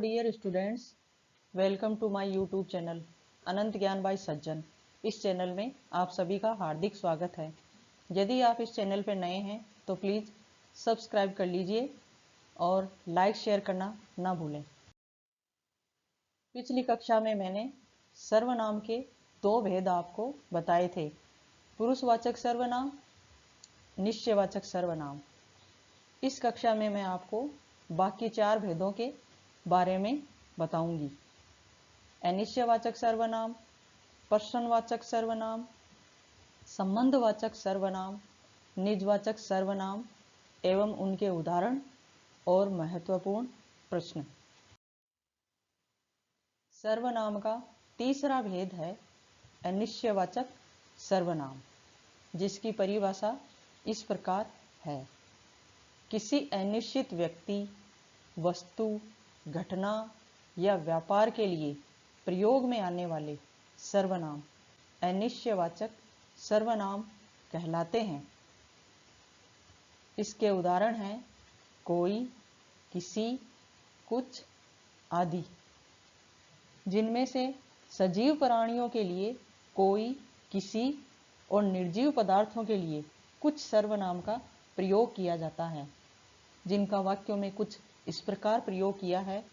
Dear students, welcome to my YouTube channel Anant Gyan by सज्जन। इस channel में आप सभी का हार्दिक स्वागत है। यदि आप इस चैनल पर नए हैं तो प्लीज़ सब्सक्राइब कर लीजिए और लाइक शेयर करना ना भूलें। पिछली कक्षा में मैंने सर्वनाम के दो भेद आपको बताए थे, पुरुषवाचक सर्वनाम, निश्चयवाचक सर्वनाम। इस कक्षा में मैं आपको बाकी चार भेदों के बारे में बताऊंगी। अनिश्चयवाचक सर्वनाम, प्रश्नवाचक सर्वनाम, संबंधवाचक सर्वनाम, निजवाचक सर्वनाम एवं उनके उदाहरण और महत्वपूर्ण प्रश्न। सर्वनाम का तीसरा भेद है अनिश्चयवाचक सर्वनाम, जिसकी परिभाषा इस प्रकार है। किसी अनिश्चित व्यक्ति, वस्तु, घटना या व्यापार के लिए प्रयोग में आने वाले सर्वनाम अनिश्चयवाचक सर्वनाम कहलाते हैं। इसके उदाहरण हैं कोई, किसी, कुछ आदि, जिनमें से सजीव प्राणियों के लिए कोई, किसी और निर्जीव पदार्थों के लिए कुछ सर्वनाम का प्रयोग किया जाता है, जिनका वाक्यों में कुछ इस प्रकार प्रयोग किया है।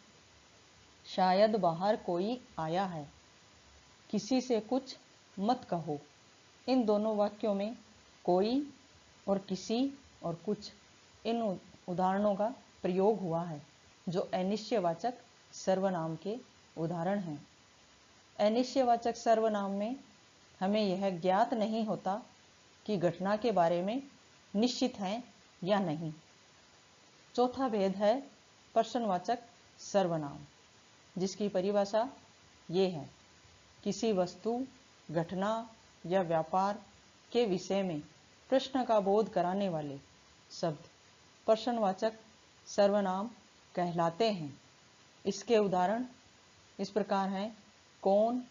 शायद बाहर कोई आया है, किसी से कुछ मत कहो। इन दोनों वाक्यों में कोई और किसी और कुछ, इन उदाहरणों का प्रयोग हुआ है, जो अनिश्चयवाचक सर्वनाम के उदाहरण हैं। अनिश्चयवाचक सर्वनाम में हमें यह ज्ञात नहीं होता कि घटना के बारे में निश्चित है या नहीं। चौथा भेद है प्रश्नवाचक सर्वनाम, जिसकी परिभाषा ये है। किसी वस्तु, घटना या व्यापार के विषय में प्रश्न का बोध कराने वाले शब्द प्रश्नवाचक सर्वनाम कहलाते हैं। इसके उदाहरण इस प्रकार हैं कौन,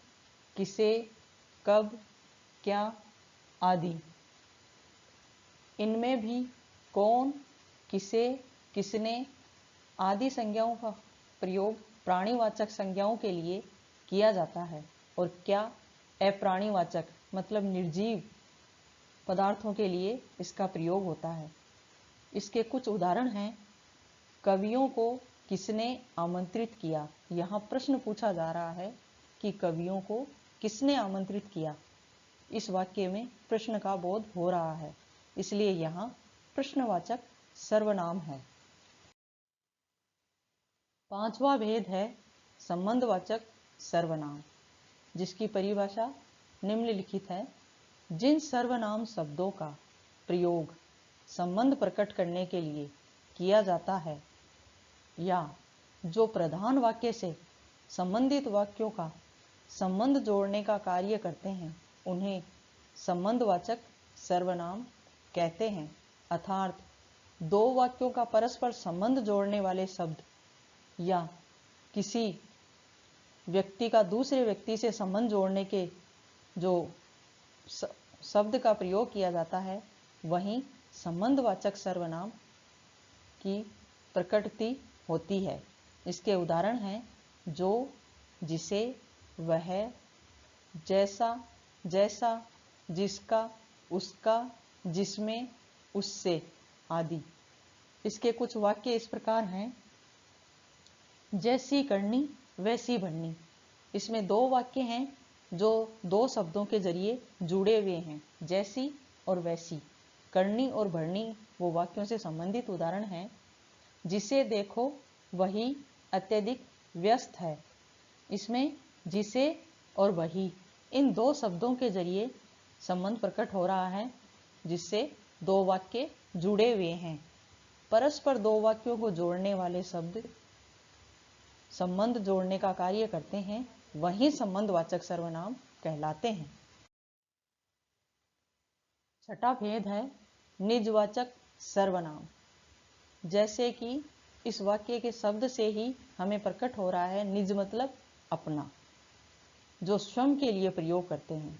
किसे, कब, क्या आदि। इनमें भी कौन, किसे, किसने आदि संज्ञाओं का प्रयोग प्राणीवाचक संज्ञाओं के लिए किया जाता है और क्या अप्राणीवाचक मतलब निर्जीव पदार्थों के लिए इसका प्रयोग होता है। इसके कुछ उदाहरण हैं। कवियों को किसने आमंत्रित किया। यहाँ प्रश्न पूछा जा रहा है कि कवियों को किसने आमंत्रित किया। इस वाक्य में प्रश्न का बोध हो रहा है, इसलिए यहाँ प्रश्नवाचक सर्वनाम है। पांचवा भेद है संबंधवाचक सर्वनाम, जिसकी परिभाषा निम्नलिखित है। जिन सर्वनाम शब्दों का प्रयोग संबंध प्रकट करने के लिए किया जाता है या जो प्रधान वाक्य से संबंधित वाक्यों का संबंध जोड़ने का कार्य करते हैं, उन्हें संबंधवाचक सर्वनाम कहते हैं। अर्थात दो वाक्यों का परस्पर संबंध जोड़ने वाले शब्द या किसी व्यक्ति का दूसरे व्यक्ति से संबंध जोड़ने के जो शब्द का प्रयोग किया जाता है, वहीं संबंधवाचक सर्वनाम की प्रकृति होती है। इसके उदाहरण हैं जो, जिसे, वह, जैसा, जैसा, जिसका, उसका, जिसमें, उससे आदि। इसके कुछ वाक्य इस प्रकार हैं। जैसी करनी वैसी भरनी। इसमें दो वाक्य हैं जो दो शब्दों के जरिए जुड़े हुए हैं, जैसी और वैसी। करनी और भरनी वो वाक्यों से संबंधित उदाहरण हैं। जिसे देखो वही अत्यधिक व्यस्त है। इसमें जिसे और वही, इन दो शब्दों के जरिए संबंध प्रकट हो रहा है, जिससे दो वाक्य जुड़े हुए हैं। परस्पर दो वाक्यों को जोड़ने वाले शब्द संबंध जोड़ने का कार्य करते हैं, वही संबंधवाचक सर्वनाम कहलाते हैं। छठा भेद है निजवाचक सर्वनाम। जैसे कि इस वाक्य के शब्द से ही हमें प्रकट हो रहा है, निज मतलब अपना, जो स्वयं के लिए प्रयोग करते हैं,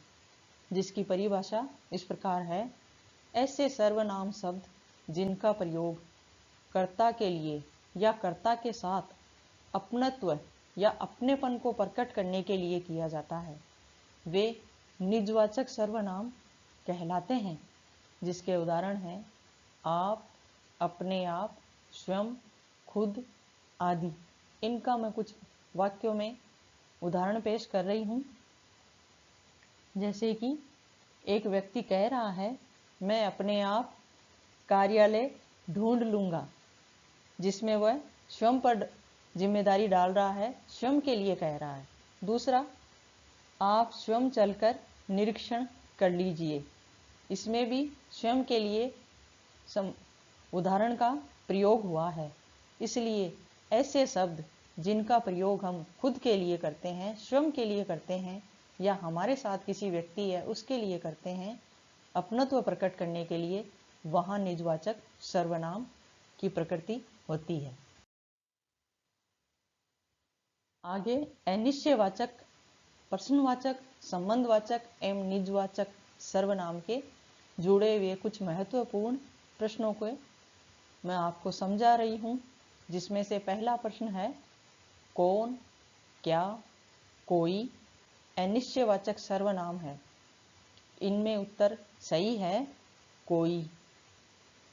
जिसकी परिभाषा इस प्रकार है। ऐसे सर्वनाम शब्द जिनका प्रयोग कर्ता के लिए या कर्ता के साथ अपनत्व या अपनेपन को प्रकट करने के लिए किया जाता है वे निजवाचक सर्वनाम कहलाते हैं, जिसके उदाहरण हैं आप, अपने आप, स्वयं, खुद आदि। इनका मैं कुछ वाक्यों में उदाहरण पेश कर रही हूँ। जैसे कि एक व्यक्ति कह रहा है मैं अपने आप कार्यालय ढूंढ लूँगा, जिसमें वह स्वयं पर जिम्मेदारी डाल रहा है, स्वयं के लिए कह रहा है। दूसरा, आप स्वयं चलकर निरीक्षण कर लीजिए, इसमें भी स्वयं के लिए उदाहरण का प्रयोग हुआ है। इसलिए ऐसे शब्द जिनका प्रयोग हम खुद के लिए करते हैं, स्वयं के लिए करते हैं, या हमारे साथ किसी व्यक्ति है उसके लिए करते हैं, अपनत्व प्रकट करने के लिए, वहाँ निजवाचक सर्वनाम की प्रकृति होती है। आगे अनिश्चयवाचक, प्रश्नवाचक, संबंधवाचक एवं निजवाचक सर्वनाम के जुड़े हुए कुछ महत्वपूर्ण प्रश्नों को मैं आपको समझा रही हूँ, जिसमें से पहला प्रश्न है कौन, क्या, कोई अनिश्चयवाचक सर्वनाम है। इनमें उत्तर सही है कोई।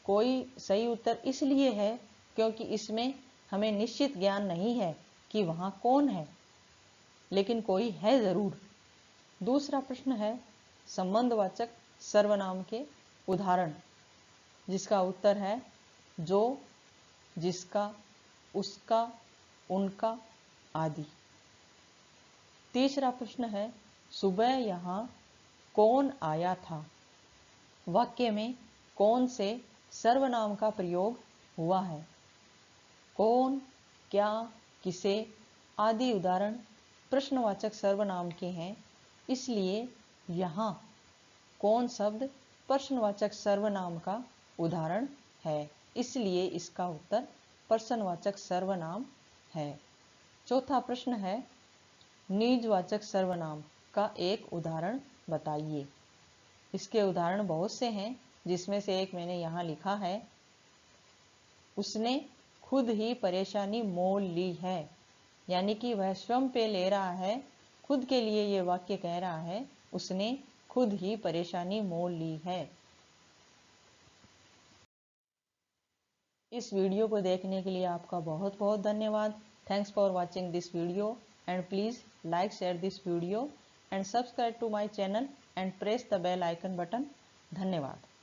कोई सही उत्तर इसलिए है क्योंकि इसमें हमें निश्चित ज्ञान नहीं है कि वहाँ कौन है, लेकिन कोई है जरूर। दूसरा प्रश्न है संबंधवाचक सर्वनाम के उदाहरण, जिसका उत्तर है जो, जिसका, उसका, उनका आदि। तीसरा प्रश्न है सुबह यहाँ कौन आया था। वाक्य में कौन से सर्वनाम का प्रयोग हुआ है। कौन, क्या, किसे आदि उदाहरण प्रश्नवाचक सर्वनाम के हैं, इसलिए यहाँ कौन शब्द प्रश्नवाचक सर्वनाम का उदाहरण है, इसलिए इसका उत्तर प्रश्नवाचक सर्वनाम है। चौथा प्रश्न है निजवाचक सर्वनाम का एक उदाहरण बताइए। इसके उदाहरण बहुत से हैं, जिसमें से एक मैंने यहाँ लिखा है उसने खुद ही परेशानी मोल ली है, यानी कि वह स्वयं पे ले रहा है, खुद के लिए ये वाक्य कह रहा है उसने खुद ही परेशानी मोल ली है। इस वीडियो को देखने के लिए आपका बहुत बहुत धन्यवाद। Thanks for watching this video and please like, share this video and subscribe to my channel and press the bell icon button. धन्यवाद।